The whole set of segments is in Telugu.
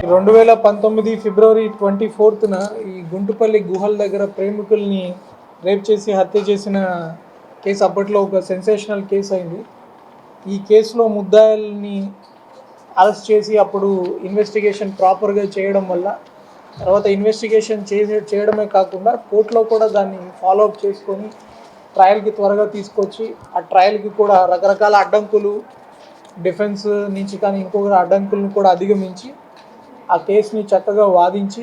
2019 ఫిబ్రవరి 24న ఈ గుంటుపల్లి గుహల దగ్గర ప్రేమికుల్ని రేప్ చేసి హత్య చేసిన కేసు అప్పట్లో ఒక సెన్సేషనల్ కేసు అయింది. ఈ కేసులో ముద్దాయిల్ని అరెస్ట్ చేసి అప్పుడు ఇన్వెస్టిగేషన్ ప్రాపర్గా చేయడం వల్ల తర్వాత ఇన్వెస్టిగేషన్ చేయడమే కాకుండా కోర్టులో కూడా దాన్ని ఫాలోఅప్ చేసుకొని ట్రయల్కి త్వరగా తీసుకొచ్చి ఆ ట్రయల్కి కూడా రకరకాల అడ్డంకులు డిఫెన్స్ నుంచి కానీ ఇంకొక అడ్డంకులను కూడా అధిగమించి ఆ కేసుని చక్కగా వాదించి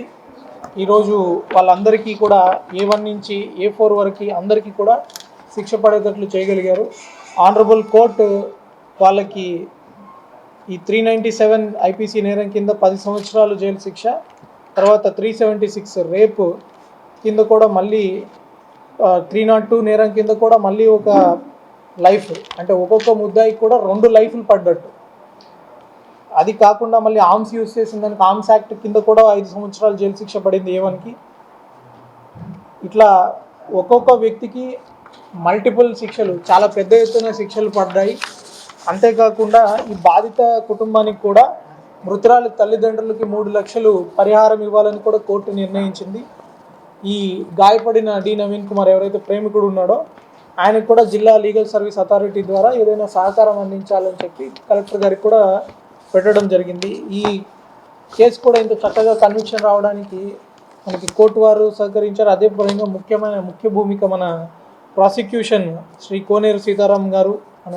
ఈరోజు వాళ్ళందరికీ కూడా A1 నుంచి A4 వరకు అందరికీ కూడా శిక్ష పడేటట్లు చేయగలిగారు. ఆనరబుల్ కోర్టు వాళ్ళకి ఈ 397 IPC నేరం కింద 10 సంవత్సరాలు జైలు శిక్ష, తర్వాత 376 రేపు కింద కూడా మళ్ళీ 302 నేరం కింద కూడా మళ్ళీ ఒక లైఫ్, అంటే ఒక్కొక్క ముద్దాయికి కూడా 2 లైఫ్లు పడ్డట్టు. అది కాకుండా మళ్ళీ ఆర్మ్స్ యూజ్ చేసిన దానికి ఆర్మ్స్ యాక్ట్ కింద కూడా 5 సంవత్సరాలు జైలు శిక్ష పడింది A1కి. ఇట్లా ఒక్కొక్క వ్యక్తికి మల్టిపుల్ శిక్షలు, చాలా పెద్ద ఎత్తున శిక్షలు పడ్డాయి. అంతేకాకుండా ఈ బాధిత కుటుంబానికి కూడా మృతురాలి తల్లిదండ్రులకి 3 లక్షలు పరిహారం ఇవ్వాలని కూడా కోర్టు నిర్ణయించింది. ఈ గాయపడిన డి నవీన్ కుమార్ ఎవరైతే ప్రేమికుడు ఉన్నాడో ఆయనకు కూడా జిల్లా లీగల్ సర్వీస్ అథారిటీ ద్వారా ఏదైనా సహకారం అందించాలని చెప్పి కలెక్టర్ గారికి కూడా పెట్టడం జరిగింది. ఈ కేసు కూడా ఇంత చక్కగా కన్విక్షన్ రావడానికి మనకి కోర్టు వారు సహకరించారు. అదే పరంగా ముఖ్య భూమిక మన ప్రాసిక్యూషన్ శ్రీ కోనేరు సీతారాం గారు, మన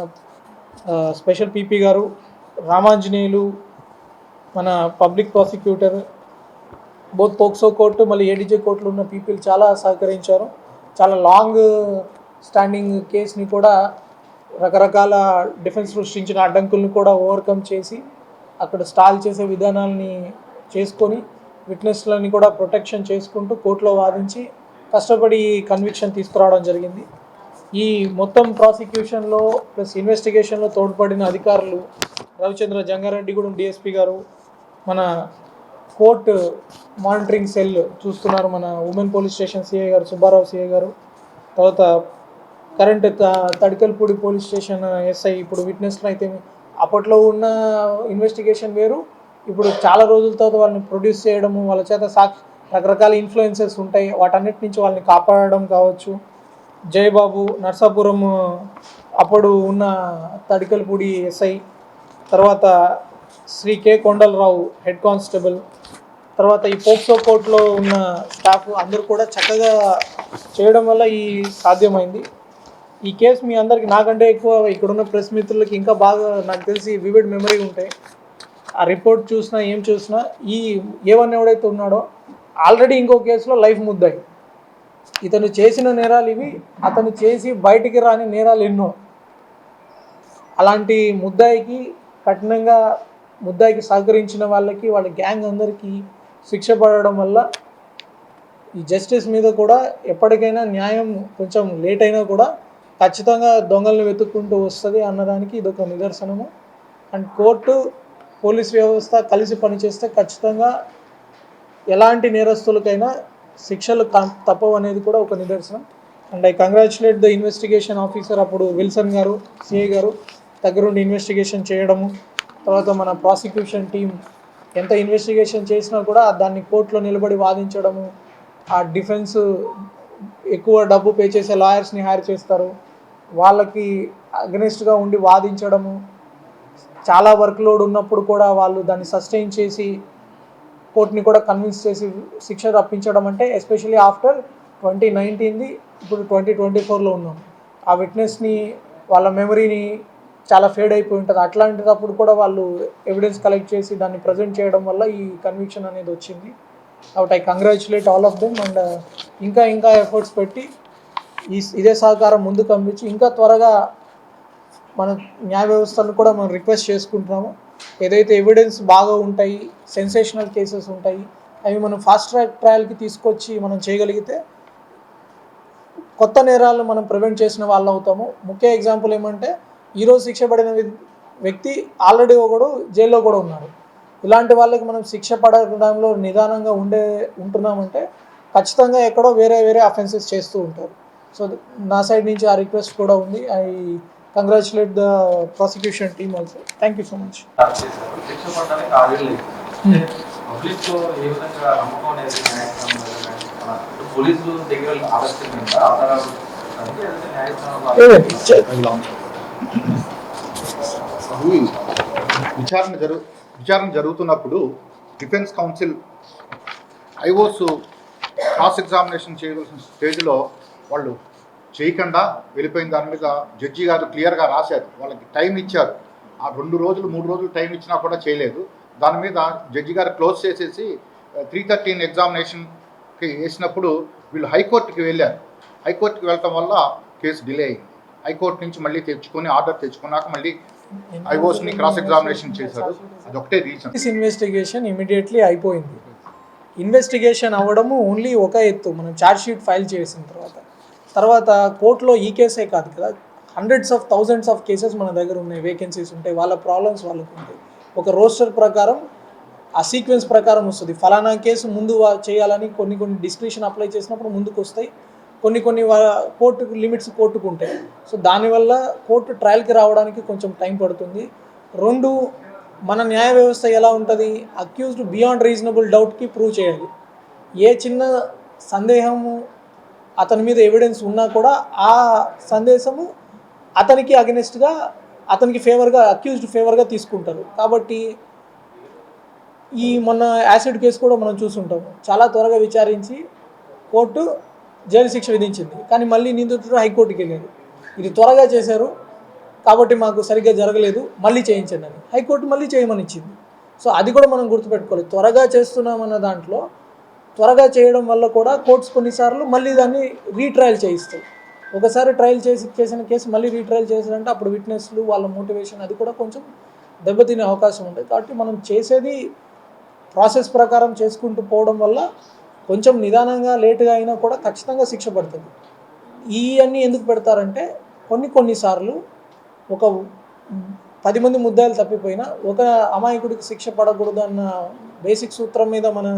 స్పెషల్ PP గారు, రామాంజనేయులు మన public prosecutor, both POCSO court మళ్ళీ ADJ కోర్టులో ఉన్న పీపుల్ చాలా సహకరించారు. చాలా లాంగ్ స్టాండింగ్ కేసుని కూడా రకరకాల డిఫెన్స్ సృష్టించిన అడ్డంకులను కూడా ఓవర్కమ్ చేసి అక్కడ స్టాల్ చేసే విధానాలని చేసుకొని విట్నెస్లని కూడా ప్రొటెక్షన్ చేసుకుంటూ కోర్టులో వాదించి కష్టపడి కన్విక్షన్ తీసుకురావడం జరిగింది. ఈ మొత్తం ప్రాసిక్యూషన్లో ప్లస్ ఇన్వెస్టిగేషన్లో తోడ్పడిన అధికారులు రవిచంద్ర జంగారెడ్డిగూడెం DSP గారు, మన కోర్టు మానిటరింగ్ సెల్ చూస్తున్నారు మన ఉమెన్ పోలీస్ స్టేషన్ CI గారు సుబ్బారావు CI గారు, తర్వాత current Tadikalapudi police station SI, ఇప్పుడు విట్నెస్లు అయితే అప్పట్లో ఉన్న ఇన్వెస్టిగేషన్ వేరు, ఇప్పుడు చాలా రోజుల తర్వాత వాళ్ళని ప్రొడ్యూస్ చేయడము, వాళ్ళ చేత రకరకాల ఇన్ఫ్లుయెన్సెస్ ఉంటాయి, వాటన్నిటి నుంచి వాళ్ళని కాపాడడం కావచ్చు. జయబాబు నర్సాపురం అప్పుడు ఉన్న తడికల్పూడి SI, తర్వాత Sri K Kondalarao head constable, తర్వాత ఈ పోక్సో కోర్టులో ఉన్న స్టాఫ్ అందరూ కూడా చక్కగా చేయడం వల్ల ఈ సాధ్యమైంది. ఈ కేసు మీ అందరికీ నాకంటే ఎక్కువ ఇక్కడున్న ప్రెస్ మిత్రులకి ఇంకా బాగా నాకు తెలిసి వివిడ్ మెమరీ ఉంటాయి. ఆ రిపోర్ట్ చూసినా ఏం చూసినా ఈ A1 ఎవడైతే ఉన్నాడో ఆల్రెడీ ఇంకో కేసులో లైఫ్ ముద్దాయి, ఇతను చేసిన నేరాలు ఇవి, అతను చేసి బయటికి రాని నేరాలు ఎన్నో. అలాంటి ముద్దాయికి కఠినంగా ముద్దాయికి సహకరించిన వాళ్ళకి వాళ్ళ గ్యాంగ్ అందరికీ శిక్ష పడడం వల్ల ఈ జస్టిస్ మీద కూడా ఎప్పటికైనా న్యాయం కొంచెం లేట్ అయినా కూడా ఖచ్చితంగా దొంగలను వెతుక్కుంటూ వస్తుంది అన్నదానికి ఇదొక నిదర్శనము. అండ్ కోర్టు పోలీస్ వ్యవస్థ కలిసి పనిచేస్తే ఖచ్చితంగా ఎలాంటి నేరస్తులకైనా శిక్షలు తప్పవు అనేది కూడా ఒక నిదర్శనం. And I congratulate the investigation officer, అప్పుడు విల్సన్ గారు CI గారు దగ్గరుండి ఇన్వెస్టిగేషన్ చేయడము, తర్వాత మన ప్రాసిక్యూషన్ టీం ఎంత ఇన్వెస్టిగేషన్ చేసినా కూడా దాన్ని కోర్టులో నిలబడి వాదించడము, ఆ డిఫెన్స్ ఎక్కువ డబ్బు పే చేసే లాయర్స్ని హైర్ చేస్తారు, వాళ్ళకి అగెనిస్ట్గా ఉండి వాదించడము, చాలా వర్క్ లోడ్ ఉన్నప్పుడు కూడా వాళ్ళు దాన్ని సస్టైన్ చేసి కోర్టుని కూడా కన్విన్స్ చేసి శిక్ష రప్పించడం, అంటే ఎస్పెషల్లీ ఆఫ్టర్ 2019ది ఇప్పుడు 2024లో ఉన్నాం. ఆ విట్నెస్ని వాళ్ళ మెమరీని చాలా ఫేడ్ అయిపోయి ఉంటుంది. అట్లాంటిటప్పుడు కూడా వాళ్ళు ఎవిడెన్స్ కలెక్ట్ చేసి దాన్ని ప్రజెంట్ చేయడం వల్ల ఈ కన్విక్షన్ అనేది వచ్చింది. కాబట్టి I congratulate all of them. And ఇంకా ఎఫర్ట్స్ పెట్టి ఇదే సహకారం ముందుకు పంపించి ఇంకా త్వరగా మన న్యాయ వ్యవస్థను కూడా మనం రిక్వెస్ట్ చేసుకుంటున్నాము. ఏదైతే ఎవిడెన్స్ బాగా ఉంటాయి, సెన్సేషనల్ కేసెస్ ఉంటాయి, అవి మనం ఫాస్ట్ ట్రాక్ ట్రయల్కి తీసుకొచ్చి మనం చేయగలిగితే కొత్త నేరాలను మనం ప్రివెంట్ చేసిన వాళ్ళు అవుతాము. ముఖ్య ఎగ్జాంపుల్ ఏమంటే ఈరోజు శిక్ష పడిన వ్యక్తి ఆల్రెడీ ఒకడు జైల్లో కూడా ఉన్నారు. ఇలాంటి వాళ్ళకి మనం శిక్ష పడడంలో నిదానంగా ఉంటున్నామంటే ఖచ్చితంగా ఎక్కడో వేరే అఫెన్సెస్ చేస్తూ ఉంటారు. సో నా సైడ్ నుంచి ఆ రిక్వెస్ట్ కూడా ఉంది. I congratulate the prosecution team also. Thank you so much. పబ్లిక్లో ఏ విధంగా నమ్మకం అనేది పోలీసులు దగ్గర ఆలోచించిందా ఆధారాలు విచారణ జరుగుతున్నప్పుడు డిఫెన్స్ కౌన్సిల్ ఐఓస్ క్రాస్ ఎగ్జామినేషన్ చేయవలసిన స్టేజ్లో వాళ్ళు చేయకుండా వెళ్ళిపోయిన దాని మీద జడ్జి గారు క్లియర్గా రాశారు. వాళ్ళకి టైం ఇచ్చారు. ఆ 2 రోజులు 3 రోజులు టైం ఇచ్చినా కూడా చేయలేదు. దాని మీద జడ్జి గారు క్లోజ్ చేసేసి 313 ఎగ్జామినేషన్కి వేసినప్పుడు వీళ్ళు హైకోర్టుకి వెళ్ళారు. హైకోర్టుకి వెళ్ళటం వల్ల కేసు డిలే అయింది. హైకోర్టు నుంచి మళ్ళీ తెచ్చుకొని ఆర్డర్ తెచ్చుకున్నాక మళ్ళీ ఐఓస్ని క్రాస్ ఎగ్జామినేషన్ చేశారు. అదొకటే రీజన్. ఇన్వెస్టిగేషన్ ఇమీడియట్లీ అయిపోయింది. ఇన్వెస్టిగేషన్ అవ్వడము ఓన్లీ ఒక ఎత్తు. మనం ఛార్జ్షీట్ ఫైల్ చేసిన తర్వాత కోర్టులో ఈ కేసే కాదు కదా, hundreds of thousands of cases మన దగ్గర ఉన్నాయి. వేకెన్సీస్ ఉంటాయి, వాళ్ళ ప్రాబ్లమ్స్ వాళ్ళకు ఉంటాయి. ఒక రోస్టర్ ప్రకారం ఆ సీక్వెన్స్ ప్రకారం వస్తుంది. ఫలానా కేసు ముందు చేయాలని కొన్ని డిస్క్రిప్షన్ అప్లై చేసినప్పుడు ముందుకు వస్తాయి. కొన్ని కోర్టుకు లిమిట్స్ కోర్టుకు ఉంటాయి. సో దానివల్ల కోర్టు ట్రయల్కి రావడానికి కొంచెం టైం పడుతుంది. 2, మన న్యాయ వ్యవస్థ ఎలా ఉంటుంది, అక్యూజ్డ్ బియాండ్ రీజనబుల్ డౌట్కి ప్రూవ్ చేయాలి. ఏ చిన్న సందేహము అతని మీద ఎవిడెన్స్ ఉన్నా కూడా ఆ సందేశము అతనికి అగెనిస్ట్గా, అతనికి ఫేవర్గా, అక్యూజ్డ్ ఫేవర్గా తీసుకుంటారు. కాబట్టి ఈ మొన్న యాసిడ్ కేసు కూడా మనం చూసుంటాము. చాలా త్వరగా విచారించి కోర్టు జైలు శిక్ష విధించింది. కానీ మళ్ళీ నిందితుడు హైకోర్టుకి వెళ్ళారు. ఇది త్వరగా చేశారు కాబట్టి మాకు సరిగ్గా జరగలేదు, మళ్ళీ చేయించండి అని హైకోర్టు మళ్ళీ చేయమని ఇచ్చింది. సో అది కూడా మనం గుర్తుపెట్టుకోవాలి. త్వరగా చేస్తున్నామన్న దాంట్లో త్వరగా చేయడం వల్ల కూడా కోర్ట్స్ కొన్నిసార్లు మళ్ళీ దాన్ని రీట్రయల్ చేయిస్తాయి. ఒకసారి ట్రయల్ చేసిన కేసు మళ్ళీ రీట్రయల్ చేశారంటే అప్పుడు విట్నెస్లు, వాళ్ళ మోటివేషన్ అది కూడా కొంచెం దెబ్బతినే అవకాశం ఉంటుంది. కాబట్టి మనం చేసేది ప్రాసెస్ ప్రకారం చేసుకుంటూ పోవడం వల్ల కొంచెం నిదానంగా లేటుగా అయినా కూడా ఖచ్చితంగా శిక్ష పడుతుంది. ఇవన్నీ ఎందుకు పెడతారంటే కొన్నిసార్లు ఒక 10 మంది ముద్దాయిలు తప్పిపోయినా ఒక అమాయకుడికి శిక్ష పడకూడదు అన్న బేసిక్ సూత్రం మీద మన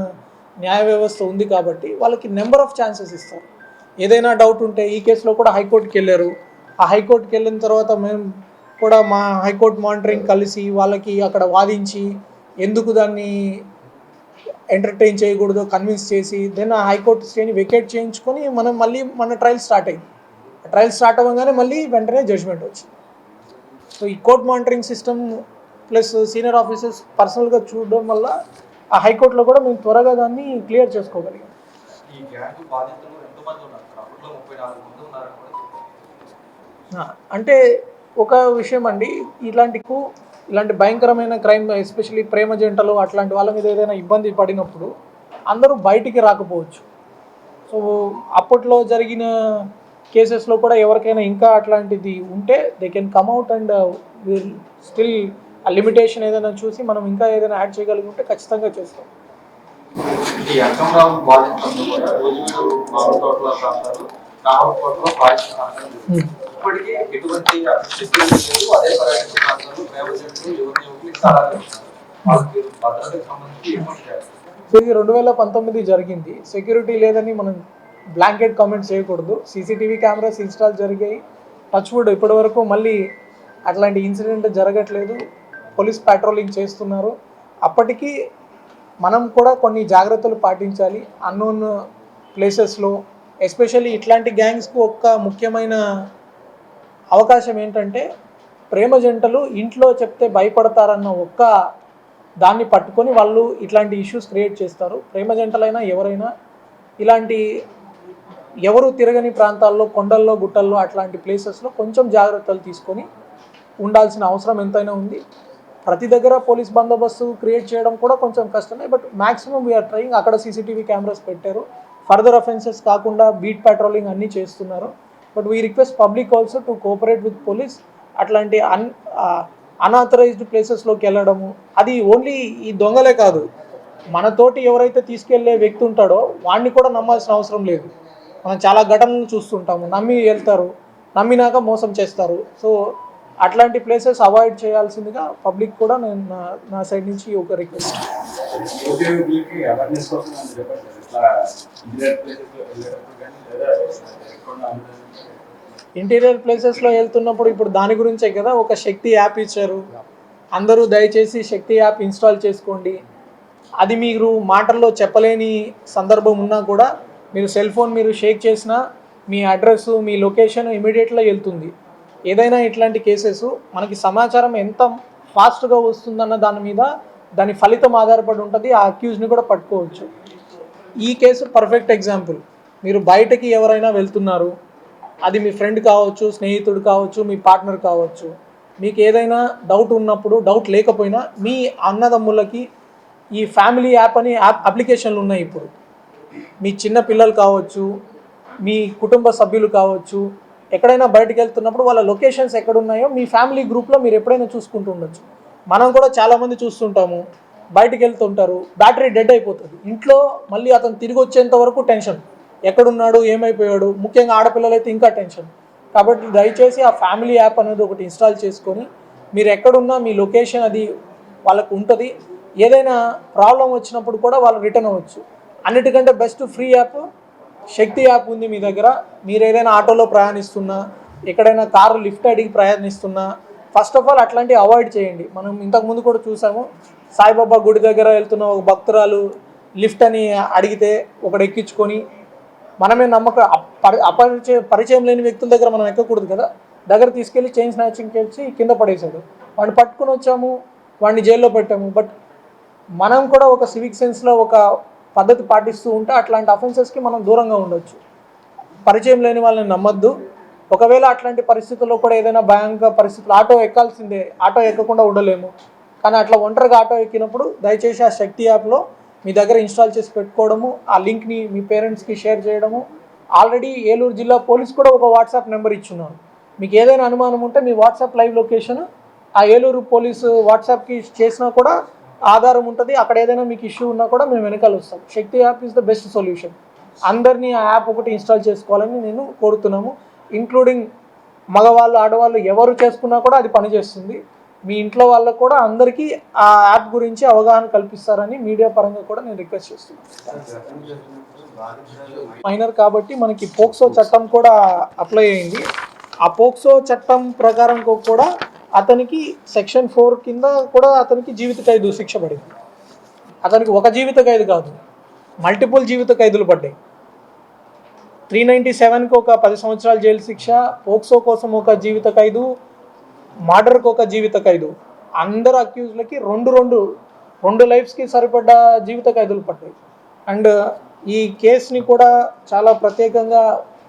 న్యాయ వ్యవస్థ ఉంది. కాబట్టి వాళ్ళకి నెంబర్ ఆఫ్ ఛాన్సెస్ ఇస్తారు. ఏదైనా డౌట్ ఉంటే ఈ కేసులో కూడా హైకోర్టుకి వెళ్ళారు. ఆ హైకోర్టుకి వెళ్ళిన తర్వాత మేము కూడా మా హైకోర్టు మానిటరింగ్ కలిసి వాళ్ళకి అక్కడ వాదించి ఎందుకు దాన్ని ఎంటర్టైన్ చేయకూడదు కన్విన్స్ చేసి దెన్ ఆ హైకోర్టు స్టేని వెకేట్ చేయించుకొని మన ట్రయల్ స్టార్ట్ అయింది. ట్రయల్ స్టార్ట్ అవ్వగానే మళ్ళీ వెంటనే జడ్జ్మెంట్ వచ్చింది. సో ఈ court monitoring system plus senior officers పర్సనల్గా చూడడం వల్ల ఆ హైకోర్టులో కూడా మేము త్వరగా దాన్ని క్లియర్ చేసుకోగలిగాం. అంటే ఒక విషయం అండి, ఇలాంటి భయంకరమైన క్రైమ్ ఎస్పెషల్లీ ప్రేమ జంటలు అట్లాంటి వాళ్ళ మీద ఏదైనా ఇబ్బంది పడినప్పుడు అందరూ బయటికి రాకపోవచ్చు. సో అప్పట్లో జరిగిన కేసెస్లో కూడా ఎవరికైనా ఇంకా అట్లాంటిది ఉంటే they can come out and will still ఆ లిమిటేషన్ ఏదైనా చూసి మనం ఇంకా ఏదైనా యాడ్ చేయగలిగి ఉంటే ఖచ్చితంగా చేస్తాం. సో ఇది 2019 జరిగింది. సెక్యూరిటీ లేదని మనం బ్లాంకెట్ కామెంట్స్ చేయకూడదు. సీసీటీవీ కెమెరాస్ ఇన్స్టాల్ జరిగాయి. టచ్వుడ్ ఇప్పటి వరకు మళ్ళీ అట్లాంటి ఇన్సిడెంట్ జరగట్లేదు. పోలీస్ పాట్రోలింగ్ చేస్తున్నారు. అప్పటికీ మనం కూడా కొన్ని జాగ్రత్తలు పాటించాలి. అన్నోన్ ప్లేసెస్లో ఎస్పెషల్లీ ఇట్లాంటి గ్యాంగ్స్కు ఒక్క ముఖ్యమైన అవకాశం ఏంటంటే ప్రేమ జంటలు ఇంట్లో చెప్తే భయపడతారన్న ఒక్క దాన్ని పట్టుకొని వాళ్ళు ఇట్లాంటి ఇష్యూస్ క్రియేట్ చేస్తారు. ప్రేమ జంటలైనా ఎవరైనా ఇలాంటి ఎవరు తిరగని ప్రాంతాల్లో, కొండల్లో, గుట్టల్లో అట్లాంటి ప్లేసెస్లో కొంచెం జాగ్రత్తలు తీసుకొని ఉండాల్సిన అవసరం ఎంతైనా ఉంది. ప్రతి దగ్గర పోలీస్ బందోబస్తు క్రియేట్ చేయడం కూడా కొంచెం కష్టమే. But maximum we are trying. అక్కడ సీసీటీవీ కెమెరాస్ పెట్టారు. ఫర్దర్ అఫెన్సెస్ కాకుండా బీట్ పెట్రోలింగ్ అన్నీ చేస్తున్నారు. But we request public also to cooperate with police. అట్లాంటి అన్ఆథరైజ్డ్ ప్లేసెస్లోకి వెళ్ళడము, అది ఓన్లీ ఈ దొంగలే కాదు, మనతోటి ఎవరైతే తీసుకెళ్లే వ్యక్తి ఉంటాడో వాడిని కూడా నమ్మాల్సిన అవసరం లేదు. మనం చాలా ఘటనలు చూస్తుంటాము. నమ్మి వెళ్తారు, నమ్మినాక మోసం చేస్తారు. సో అట్లాంటి ప్లేసెస్ అవాయిడ్ చేయాల్సిందిగా పబ్లిక్ కూడా నేను నా సైడ్ నుంచి ఒక రిక్వెస్ట్. ఇంటీరియర్ ప్లేసెస్లో వెళ్తున్నప్పుడు ఇప్పుడు దాని గురించే కదా ఒక శక్తి యాప్ ఇచ్చారు. అందరూ దయచేసి శక్తి యాప్ ఇన్స్టాల్ చేసుకోండి. అది మీరు మాటల్లో చెప్పలేని సందర్భం ఉన్నా కూడా మీరు సెల్ ఫోన్ మీరు షేక్ చేసినా మీ అడ్రస్ మీ లొకేషన్ ఇమీడియట్గా వెళ్తుంది. ఏదైనా ఇట్లాంటి కేసెస్ మనకి సమాచారం ఎంత ఫాస్ట్గా వస్తుందన్న దాని మీద దాని ఫలితం ఆధారపడి ఉంటుంది. ఆ అక్యూజ్ని కూడా పట్టుకోవచ్చు. ఈ కేసు పర్ఫెక్ట్ ఎగ్జాంపుల్. మీరు బయటకి ఎవరైనా వెళ్తున్నారు, అది మీ ఫ్రెండ్ కావచ్చు, స్నేహితుడు కావచ్చు, మీ పార్ట్నర్ కావచ్చు, మీకు ఏదైనా డౌట్ ఉన్నప్పుడు, డౌట్ లేకపోయినా మీ అన్నదమ్ములకి ఈ ఫ్యామిలీ యాప్ అని అప్లికేషన్లు ఉన్నాయి. ఇప్పుడు మీ చిన్న పిల్లలు కావచ్చు, మీ కుటుంబ సభ్యులు కావచ్చు, ఎక్కడైనా బయటకు వెళ్తున్నప్పుడు వాళ్ళ లొకేషన్స్ ఎక్కడున్నాయో మీ ఫ్యామిలీ గ్రూప్లో మీరు ఎప్పుడైనా చూసుకుంటూ ఉండొచ్చు. మనం కూడా చాలామంది చూస్తుంటాము, బయటకు వెళ్తుంటారు, బ్యాటరీ డెడ్ అయిపోతుంది, ఇంట్లో మళ్ళీ అతను తిరిగి వచ్చేంత వరకు టెన్షన్, ఎక్కడున్నాడు, ఏమైపోయాడు, ముఖ్యంగా ఆడపిల్లలు అయితే ఇంకా టెన్షన్. కాబట్టి దయచేసి ఆ ఫ్యామిలీ యాప్ అనేది ఒకటి ఇన్స్టాల్ చేసుకొని మీరు ఎక్కడున్నా మీ లొకేషన్ అది వాళ్ళకు ఉంటుంది. ఏదైనా ప్రాబ్లం వచ్చినప్పుడు కూడా వాళ్ళు రిటర్న్ అవ్వచ్చు. అన్నిటికంటే బెస్ట్ ఫ్రీ యాప్ శక్తి యాప్ ఉంది మీ దగ్గర. మీరు ఏదైనా ఆటోలో ప్రయాణిస్తున్నా, ఎక్కడైనా కారు లిఫ్ట్ అడిగి ప్రయాణిస్తున్నా, ఫస్ట్ ఆఫ్ ఆల్ అట్లాంటివి అవాయిడ్ చేయండి. మనం ఇంతకుముందు కూడా చూసాము, సాయిబాబా గుడి దగ్గర వెళ్తున్న ఒక భక్తురాలు లిఫ్ట్ అని అడిగితే ఒకడు ఎక్కించుకొని, మనమే పరిచయం లేని వ్యక్తుల దగ్గర మనం ఎక్కకూడదు కదా, దగ్గర తీసుకెళ్ళి చైన్ స్నాచింగ్ చేసి కింద పడేశాడు. వాడిని పట్టుకుని వచ్చాము, వాడిని జైల్లో పెట్టాము. బట్ మనం కూడా ఒక సివిక్ సెన్స్లో ఒక పద్ధతి పాటిస్తూ ఉంటే అట్లాంటి అఫెన్సెస్కి మనం దూరంగా ఉండొచ్చు. పరిచయం లేని వాళ్ళని నమ్మద్దు. ఒకవేళ అట్లాంటి పరిస్థితుల్లో కూడా ఏదైనా భయంకర పరిస్థితులు, ఆటో ఎక్కాల్సిందే, ఆటో ఎక్కకుండా ఉండలేము, కానీ అట్లా ఒంటరిగా ఆటో ఎక్కినప్పుడు దయచేసి ఆ శక్తి యాప్లో మీ దగ్గర ఇన్స్టాల్ చేసి పెట్టుకోవడము, ఆ లింక్ని మీ పేరెంట్స్కి షేర్ చేయడము. ఆల్రెడీ ఏలూరు జిల్లా పోలీస్ కూడా ఒక వాట్సాప్ నెంబర్ ఇచ్చున్నాను. మీకు ఏదైనా అనుమానం ఉంటే మీ వాట్సాప్ లైవ్ లొకేషన్ ఆ ఏలూరు పోలీసు వాట్సాప్కి చేసినా కూడా ఆధారం ఉంటుంది. అక్కడ ఏదైనా మీకు ఇష్యూ ఉన్నా కూడా మేము వెనకాల వస్తాం. Shakti app is the best solution. అందరినీ ఆ యాప్ ఒకటి ఇన్స్టాల్ చేసుకోవాలని నేను కోరుతున్నాము. ఇంక్లూడింగ్ మగవాళ్ళు, ఆడవాళ్ళు ఎవరు చేసుకున్నా కూడా అది పనిచేస్తుంది. మీ ఇంట్లో వాళ్ళకు కూడా అందరికీ ఆ యాప్ గురించి అవగాహన కల్పిస్తారని మీడియా పరంగా కూడా నేను రిక్వెస్ట్ చేస్తున్నాను. మైనర్ కాబట్టి మనకి పోక్సో చట్టం కూడా అప్లై అయింది. ఆ పోక్సో చట్టం ప్రకారం కూడా అతనికి సెక్షన్ 4 కింద కూడా అతనికి జీవిత ఖైదు శిక్ష పడింది. అతనికి ఒక జీవిత ఖైదు కాదు, మల్టిపుల్ జీవిత ఖైదులు పడ్డాయి. 397కి ఒక 10 సంవత్సరాల జైలు శిక్ష, పోక్సో కోసం ఒక జీవిత ఖైదు, మర్డర్కి ఒక జీవిత ఖైదు. అందరు అక్యూజ్లకి రెండు లైఫ్స్కి సరిపడ్డ జీవిత ఖైదులు పడ్డాయి. అండ్ ఈ కేసుని కూడా చాలా ప్రత్యేకంగా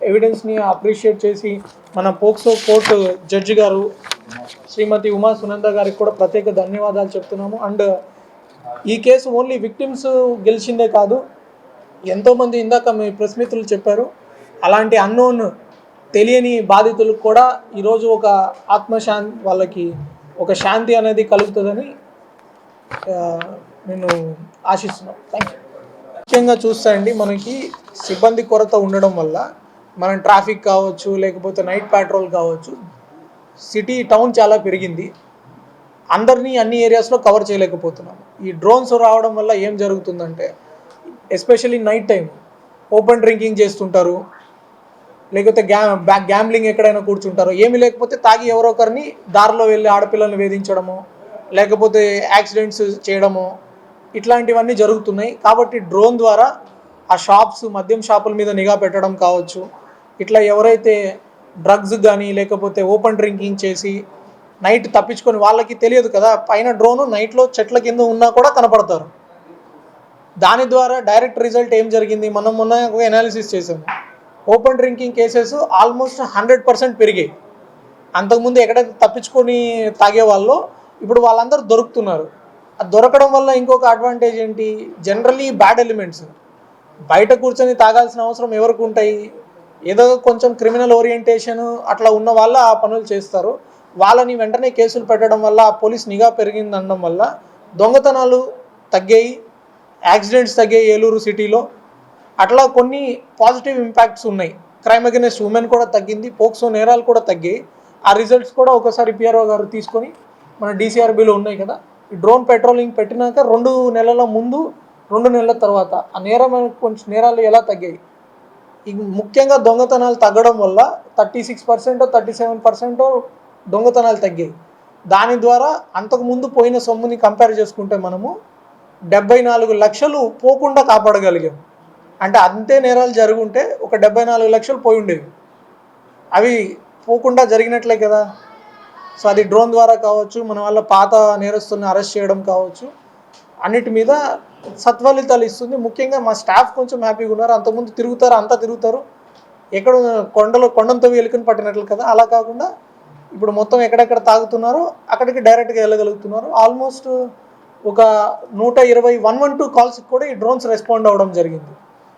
ఎవిడెన్స్ని అప్రిషియేట్ చేసి మన పోక్సో కోర్టు జడ్జి గారు శ్రీమతి ఉమా సునంద గారికి కూడా ప్రత్యేక ధన్యవాదాలు చెప్తున్నాము. అండ్ ఈ కేసు ఓన్లీ విక్టిమ్స్ గెలిచిందే కాదు, ఎంతోమంది ఇందాక మీ ప్రెస్ మిత్రులు చెప్పారు, అలాంటి అన్నోన్ తెలియని బాధితులకు కూడా ఈరోజు ఒక ఆత్మశాంతి, వాళ్ళకి ఒక శాంతి అనేది కలుగుతుందని నేను ఆశిస్తున్నాను. Thank you. ముఖ్యంగా చూస్తే అండి, మనకి సిబ్బంది కొరత ఉండడం వల్ల మనం ట్రాఫిక్ కావచ్చు, లేకపోతే నైట్ పెట్రోల్ కావచ్చు, సిటీ టౌన్ చాలా పెరిగింది, అందరినీ అన్ని ఏరియాస్లో కవర్ చేయలేకపోతున్నాము. ఈ డ్రోన్స్ రావడం వల్ల ఏం జరుగుతుందంటే, especially night time open drinking చేస్తుంటారు, లేకపోతే గ్యాంబ్లింగ్ ఎక్కడైనా కూర్చుంటారు, ఏమీ లేకపోతే తాగి ఎవరో ఒకరిని దారిలో వెళ్ళి ఆడపిల్లల్ని వేధించడము, లేకపోతే యాక్సిడెంట్స్ చేయడము, ఇట్లాంటివన్నీ జరుగుతున్నాయి. కాబట్టి డ్రోన్ ద్వారా ఆ షాప్స్, మద్యం షాపుల మీద నిఘా పెట్టడం కావచ్చు, ఇట్లా ఎవరైతే డ్రగ్స్ కానీ లేకపోతే ఓపెన్ డ్రింకింగ్ చేసి నైట్ తప్పించుకొని, వాళ్ళకి తెలియదు కదా, పైన డ్రోను నైట్లో చెట్ల కింద ఉన్నా కూడా కనపడతారు. దాని ద్వారా డైరెక్ట్ రిజల్ట్ ఏం జరిగింది, మనం మొన్న ఒక అనాలిసిస్ చేసాము. ఓపెన్ డ్రింకింగ్ కేసెస్ ఆల్మోస్ట్ 100% పెరిగాయి. అంతకుముందు ఎక్కడైతే తప్పించుకొని తాగేవాళ్ళు ఇప్పుడు వాళ్ళందరూ దొరుకుతున్నారు. అది దొరకడం వల్ల ఇంకొక అడ్వాంటేజ్ ఏంటి, జనరల్లీ బ్యాడ్ ఎలిమెంట్స్ బయట కూర్చొని తాగాల్సిన అవసరం ఎవరికి ఉంటాయి, ఏదో కొంచెం క్రిమినల్ ఓరియంటేషన్ అట్లా ఉన్న వాళ్ళ ఆ పనులు చేస్తారు. వాళ్ళని వెంటనే కేసులు పెట్టడం వల్ల, పోలీస్ నిఘా పెరిగిందనడం వల్ల దొంగతనాలు తగ్గాయి, యాక్సిడెంట్స్ తగ్గాయి ఏలూరు సిటీలో. అట్లా కొన్ని పాజిటివ్ ఇంపాక్ట్స్ ఉన్నాయి. క్రైమ్ అగెన్స్ట్ ఉమెన్ కూడా తగ్గింది, పోక్సో నేరాలు కూడా తగ్గాయి. ఆ రిజల్ట్స్ కూడా ఒకసారి పిఆర్ఓ గారు తీసుకొని మన డీసీఆర్బీలో ఉన్నాయి కదా, ఈ డ్రోన్ పెట్రోలింగ్ పెట్టినాక 2 నెలల ముందు, 2 నెలల తర్వాత ఆ కొంచెం నేరాలు ఎలా తగ్గాయి. ముఖ్యంగా దొంగతనాలు తగ్గడం వల్ల 36%, 37% దొంగతనాలు తగ్గాయి. దాని ద్వారా అంతకుముందు పోయిన సొమ్ముని కంపేర్ చేసుకుంటే మనము 74 లక్షలు పోకుండా కాపాడగలిగాం. అంటే అంతే నేరాలు జరుగుంటే ఒక 74 లక్షలు పోయి ఉండేవి. అవి పోకుండా జరిగినట్లే కదా. సో అది డ్రోన్ ద్వారా కావచ్చు, మన వల్ల పాత నేరస్తుల్ని అరెస్ట్ చేయడం కావచ్చు, అన్నిటి మీద సత్ఫలితాలు ఇస్తుంది. ముఖ్యంగా మా స్టాఫ్ కొంచెం హ్యాపీగా ఉన్నారు. అంతకుముందు తిరుగుతారు ఎక్కడ కొండంతో ఎలుకని పట్టినట్లు కదా, అలా కాకుండా ఇప్పుడు మొత్తం ఎక్కడెక్కడ తాగుతున్నారో అక్కడికి డైరెక్ట్గా వెళ్ళగలుగుతున్నారు. ఆల్మోస్ట్ ఒక 120 112 కాల్స్కి కూడా ఈ డ్రోన్స్ రెస్పాండ్ అవ్వడం జరిగింది.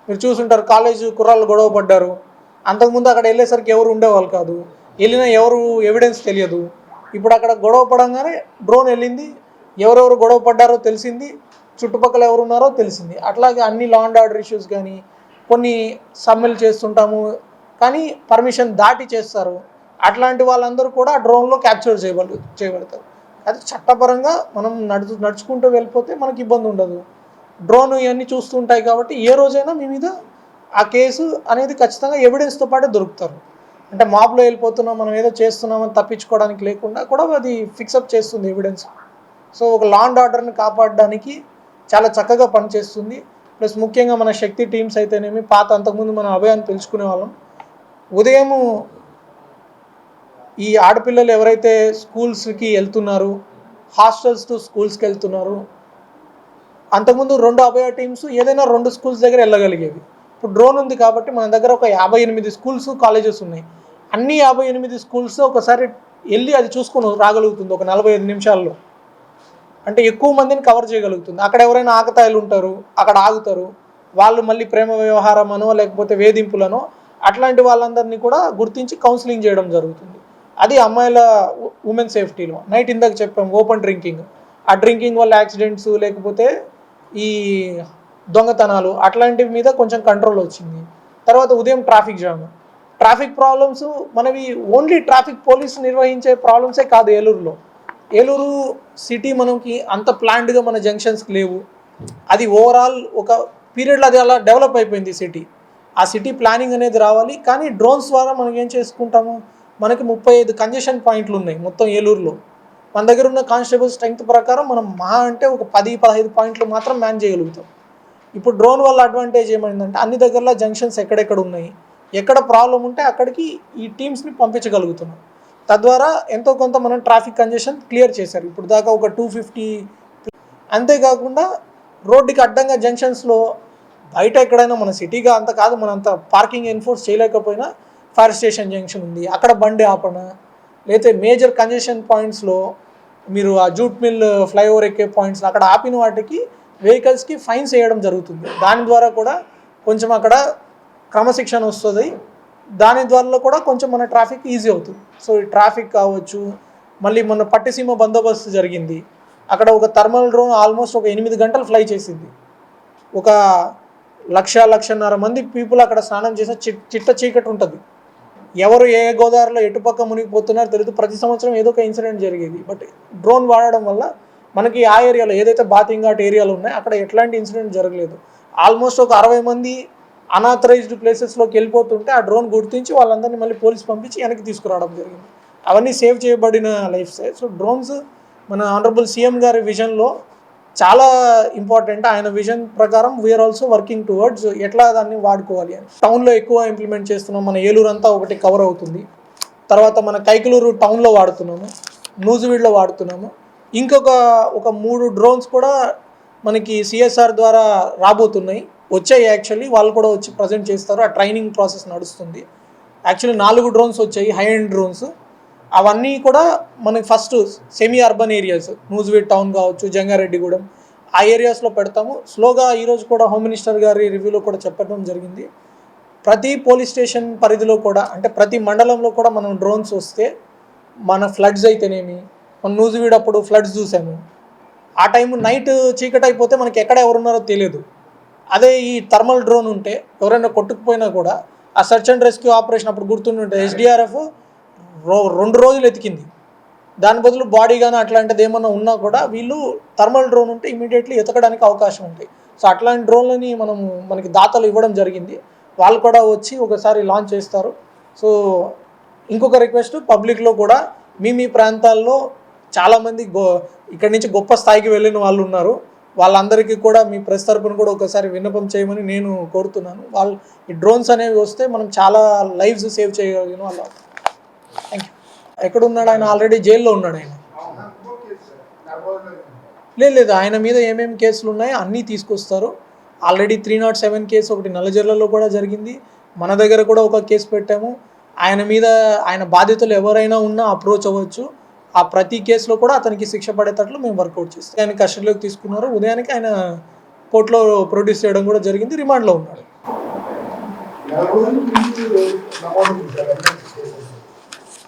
మీరు చూసుంటారు, కాలేజ్ కుర్రాళ్ళు గొడవ పడ్డారు. అంతకుముందు అక్కడ వెళ్ళేసరికి ఎవరు ఉండేవాళ్ళు కాదు, వెళ్ళినా ఎవరు ఎవిడెన్స్ తెలియదు. ఇప్పుడు అక్కడ గొడవ పడంగానే డ్రోన్ వెళ్ళింది, ఎవరెవరు గొడవ పడ్డారో తెలిసింది, చుట్టుపక్కల ఎవరు ఉన్నారో తెలిసింది. అట్లాగే అన్ని లా అండ్ ఆర్డర్ ఇష్యూస్ కానీ, కొన్ని సమ్మెలు చేస్తుంటాము కానీ పర్మిషన్ దాటి చేస్తారు, అట్లాంటి వాళ్ళందరూ కూడా డ్రోన్లో క్యాప్చర్ చేయబడతారు. అది చట్టపరంగా మనం నడుచుకుంటూ వెళ్ళిపోతే మనకి ఇబ్బంది ఉండదు. డ్రోన్ ఇవన్నీ చూస్తుంటాయి కాబట్టి ఏ రోజైనా మీ మీద ఆ కేసు అనేది ఖచ్చితంగా ఎవిడెన్స్తో పాటే దొరుకుతారు. అంటే మాబ్లో వెళ్ళిపోతున్నాం, మనం ఏదో చేస్తున్నామని తప్పించుకోవడానికి లేకుండా కూడా అది ఫిక్సప్ చేస్తుంది ఎవిడెన్స్. సో ఒక లా అండ్ ఆర్డర్ని కాపాడడానికి చాలా చక్కగా పనిచేస్తుంది. ప్లస్ ముఖ్యంగా మన శక్తి టీమ్స్ అయితేనేమి, అంతకుముందు మనం అభయాన్ని పిలుచుకునే వాళ్ళం. ఉదయము ఈ ఆడపిల్లలు ఎవరైతే స్కూల్స్కి వెళ్తున్నారు, హాస్టల్స్ టు స్కూల్స్కి వెళ్తున్నారు, అంతకుముందు 2 అభయ టీమ్స్ ఏదైనా 2 స్కూల్స్ దగ్గర వెళ్ళగలిగేవి. ఇప్పుడు డ్రోన్ ఉంది కాబట్టి మన దగ్గర ఒక 58 స్కూల్స్ కాలేజెస్ ఉన్నాయి. అన్ని 58 స్కూల్స్ ఒకసారి వెళ్ళి అది చూసుకొని రాగలుగుతుంది ఒక 45 నిమిషాల్లో. అంటే ఎక్కువ మందిని కవర్ చేయగలుగుతుంది. అక్కడ ఎవరైనా ఆకతాయిలు ఉంటారు, అక్కడ ఆగుతారు, వాళ్ళు మళ్ళీ ప్రేమ వ్యవహారమనో లేకపోతే వేధింపులనో అట్లాంటి వాళ్ళందరినీ కూడా గుర్తించి కౌన్సిలింగ్ చేయడం జరుగుతుంది. అది అమ్మాయిల ఉమెన్ సేఫ్టీలో. నైట్ ఇందాక చెప్పాం ఓపెన్ డ్రింకింగ్, ఆ డ్రింకింగ్ వల్ల యాక్సిడెంట్స్ లేకపోతే ఈ దొంగతనాలు అట్లాంటివి మీద కొంచెం కంట్రోల్ వచ్చింది. తర్వాత ఉదయం ట్రాఫిక్ ప్రాబ్లమ్స్ మనవి ఓన్లీ ట్రాఫిక్ పోలీస్ నిర్వహించే ప్రాబ్లమ్సే కాదు. ఏలూరు సిటీ మనకి అంత ప్లాన్డ్గా మన జంక్షన్స్కి లేవు. అది ఓవరాల్ ఒక పీరియడ్లో అది అలా డెవలప్ అయిపోయింది సిటీ. ఆ సిటీ ప్లానింగ్ అనేది రావాలి. కానీ డ్రోన్స్ ద్వారా మనం ఏం చేసుకుంటాము, మనకి 35 కంజెషన్ పాయింట్లు ఉన్నాయి మొత్తం ఏలూరులో. మన దగ్గర ఉన్న కానిస్టేబుల్ స్ట్రెంగ్త్ ప్రకారం మనం మహా అంటే ఒక 10-15 పాయింట్లు మాత్రం మ్యాన్ చేయగలుగుతాం. ఇప్పుడు డ్రోన్ వల్ల అడ్వాంటేజ్ ఏమైందంటే అన్ని దగ్గరలో జంక్షన్స్ ఎక్కడెక్కడ ఉన్నాయి, ఎక్కడ ప్రాబ్లం ఉంటే అక్కడికి ఈ టీమ్స్ని పంపించగలుగుతున్నాం. తద్వారా ఎంతో కొంత మనం ట్రాఫిక్ కంజెషన్ క్లియర్ చేశారు. ఇప్పుడు దాకా ఒక 250. అంతేకాకుండా రోడ్డుకి అడ్డంగా జంక్షన్స్లో బయట ఎక్కడైనా మన సిటీగా అంత కాదు, మనంత పార్కింగ్ ఎన్ఫోర్స్ చేయలేకపోయినా ఫైర్ స్టేషన్ జంక్షన్ ఉంది, అక్కడ బండి ఆపణ, లేకపోతే మేజర్ కంజెషన్ పాయింట్స్లో మీరు ఆ జూట్ మిల్ ఫ్లైఓవర్ ఎక్కే పాయింట్స్లో అక్కడ ఆపిన వాటికి వెహికల్స్కి ఫైన్స్ వేయడం జరుగుతుంది. దాని ద్వారా కూడా కొంచెం అక్కడ క్రమశిక్షణ వస్తుంది. దాని ద్వారా కూడా కొంచెం మన ట్రాఫిక్ ఈజీ అవుతుంది. సో ఈ ట్రాఫిక్ కావచ్చు, మళ్ళీ మన పట్టిసీమ బందోబస్తు జరిగింది. అక్కడ ఒక థర్మల్ డ్రోన్ ఆల్మోస్ట్ ఒక 8 గంటలు ఫ్లై చేసింది. ఒక 1.5 మంది పీపుల్ అక్కడ స్నానం చేసిన చిట్ట చీకటి ఉంటుంది. ఎవరు ఏ గోదావరిలో ఎటుపక్క మునిగిపోతున్నారో తెలియదు. ప్రతి సంవత్సరం ఏదో ఒక ఇన్సిడెంట్ జరిగేది. బట్ డ్రోన్ వాడడం వల్ల మనకి ఆ ఏరియాలో ఏదైతే బాతింగ్ ఘాట్ ఏరియాలో ఉన్నాయో అక్కడ ఎట్లాంటి ఇన్సిడెంట్ జరగలేదు. ఆల్మోస్ట్ ఒక 60 మంది అనాథరైజ్డ్ ప్లేసెస్లోకి వెళ్ళిపోతుంటే ఆ డ్రోన్ గుర్తించి వాళ్ళందరినీ మళ్ళీ పోలీస్ పంపించి వెనక్కి తీసుకురావడం జరిగింది. అవన్నీ సేవ్ చేయబడిన లైఫ్స్. సో డ్రోన్స్ మన ఆనరబుల్ సీఎం గారి విజన్లో చాలా ఇంపార్టెంట్. ఆయన విజన్ ప్రకారం వీఆర్ ఆల్సో వర్కింగ్ టువర్డ్స్ ఎట్లా దాన్ని వాడుకోవాలి అని. టౌన్లో ఎక్కువ ఇంప్లిమెంట్ చేస్తున్నాం. మన ఏలూరు అంతా ఒకటి కవర్ అవుతుంది. తర్వాత మన కైకలూరు టౌన్లో వాడుతున్నాము, నూజివీడ్లో వాడుతున్నాము. ఇంకొక 3 డ్రోన్స్ కూడా మనకి సిఎస్ఆర్ ద్వారా రాబోతున్నాయి, వచ్చాయి. యాక్చువల్లీ వాళ్ళు కూడా వచ్చి ప్రజెంట్ చేస్తారు. ఆ ట్రైనింగ్ ప్రాసెస్ నడుస్తుంది. యాక్చువల్లీ 4 డ్రోన్స్ వచ్చాయి, హై ఎండ్ డ్రోన్స్. అవన్నీ కూడా మనకి first semi urban areas, Nuzvid town కావచ్చు, జంగారెడ్డిగూడెం, ఆ ఏరియాస్లో పెడతాము. స్లోగా ఈరోజు కూడా హోమ్ మినిస్టర్ గారి రివ్యూలో కూడా చెప్పడం జరిగింది. ప్రతి పోలీస్ స్టేషన్ పరిధిలో కూడా, అంటే ప్రతి మండలంలో కూడా మనం డ్రోన్స్ వస్తే మన ఫ్లడ్స్ అయితేనేమి, మన నూజివీడ్ అప్పుడు ఫ్లడ్స్ చూసాము. ఆ టైం నైట్ చీకటి అయిపోతే మనకి ఎక్కడ ఎవరున్నారో తెలియదు. అదే ఈ థర్మల్ డ్రోన్ ఉంటే ఎవరైనా కొట్టుకుపోయినా కూడా ఆ సర్చ్ అండ్ రెస్క్యూ ఆపరేషన్ అప్పుడు గుర్తుంటే ఎస్డిఆర్ఎఫ్ 2 రోజులు ఎతికింది. దాని బదులు బాడీ కానీ అట్లాంటిది ఏమన్నా ఉన్నా కూడా వీళ్ళు థర్మల్ డ్రోన్ ఉంటే ఇమీడియట్లీ ఎతకడానికి అవకాశం ఉంటాయి. సో అట్లాంటి డ్రోన్లని మనకి దాతలు ఇవ్వడం జరిగింది. వాళ్ళు కూడా వచ్చి ఒకసారి లాంచ్ చేస్తారు. సో ఇంకొక రిక్వెస్ట్, పబ్లిక్లో కూడా మీ ప్రాంతాల్లో చాలామంది ఇక్కడి నుంచి గొప్ప స్థాయికి వెళ్ళిన వాళ్ళు ఉన్నారు. వాళ్ళందరికీ కూడా మీ ప్రెస్ తరపున కూడా ఒకసారి విన్నపం చేయమని నేను కోరుతున్నాను. వాళ్ళు ఈ డ్రోన్స్ అనేవి వస్తే మనం చాలా లైవ్స్ సేవ్ చేయగలిగిన వాళ్ళు. Thank you. ఎక్కడ ఉన్నాడు ఆయన? ఆల్రెడీ జైల్లో ఉన్నాడు ఆయన. లేదు, ఆయన మీద ఏమేమి కేసులు ఉన్నాయో అన్నీ తీసుకొస్తారు. ఆల్రెడీ 307 కేసు ఒకటి నల్లజర్లలో కూడా జరిగింది. మన దగ్గర కూడా ఒక కేసు పెట్టాము. ఆయన మీద ఆయన బాధితులు ఎవరైనా ఉన్నా అప్రోచ్ అవ్వచ్చు. ఆ ప్రతి కేసులో కూడా అతనికి శిక్ష పడేటట్లు మేము వర్కౌట్ చేస్తాం. ఆయన కస్టడీలోకి తీసుకున్నారు. ఉదయానికి ఆయన కోర్టులో ప్రొడ్యూస్ చేయడం కూడా జరిగింది. రిమాండ్లో ఉన్నాడు.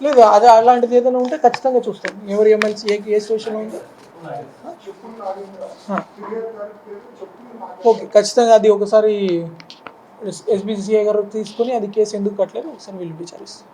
లేదు, అదే అలాంటిది ఏదైనా ఉంటే ఖచ్చితంగా చూస్తాం. ఎవరి ఎమ్మెల్సీ ఏ స్టేషన్లో ఉందో ఓకే, ఖచ్చితంగా అది ఒకసారి ఎస్బీసీఐ గారు తీసుకుని అది కేసు ఎందుకు కట్టలేదు ఒకసారి వీళ్ళు విచారిస్తాం.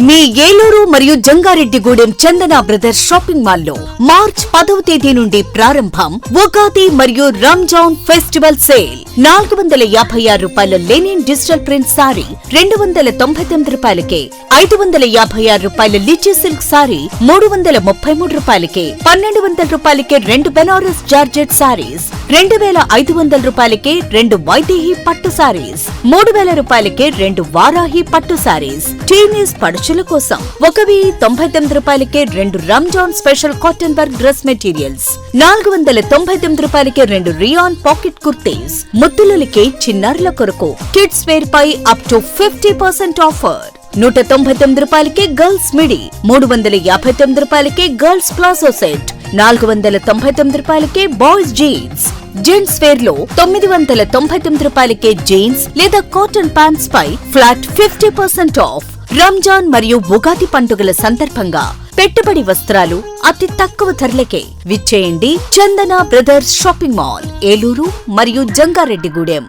మీ ఏలూరు మరియు జంగారెడ్డిగూడెం చందన బ్రదర్స్ షాపింగ్ మాల్లో మార్చ్ 10వ తేదీ నుండి ప్రారంభం ఉగాది మరియు రంజాన్ ఫెస్టివల్ సేల్. 456 రూపాయల లెనిన్ డిజిటల్ ప్రింట్ సారీ 299 రూపాయలకే, 556 రూపాయల లిచీ సిల్క్ సారీ 333 రూపాయలకే, 1200 రూపాయలకే 2 బెనారస్ జార్జెట్ సారీస్, 2500 రూపాయలకే 2 వైదేహి పట్టు సారీస్, 3000 రూపాయలకే 2 వారాహి పట్టు సారీస్. టీనేజ్ పడుచుల కోసం 1099 రూపాయలకే 2 Ramzan special cotton work dress materials, 499 రూపాయలకే 2 రియాన్ పాకెట్ కుర్తీస్. ముద్దులకి చిన్నారుల కొరకు కిడ్స్ వేర్ పై అప్ టు 50% ఆఫర్. 199 రూపాయలకే గర్ల్స్ మిడి, 359 రూపాయలకే గర్ల్స్ ప్లాజో సెట్, 499 రూపాయలకే బాయ్స్ జీన్స్. జెంట్స్ వేర్ లో 999 రూపాయలకే జీన్స్ లేదా కాటన్ ప్యాంట్స్ పై ఫ్లాట్ 50% ఆఫ్. రంజాన్ మరియు ఉగాది పండుగల సందర్భంగా పెట్టుబడి వస్త్రాలు అతి తక్కువ ధరలకే విచ్చేయండి Chandana brothers shopping mall, Eluru మరియు జంగారెడ్డిగూడెం.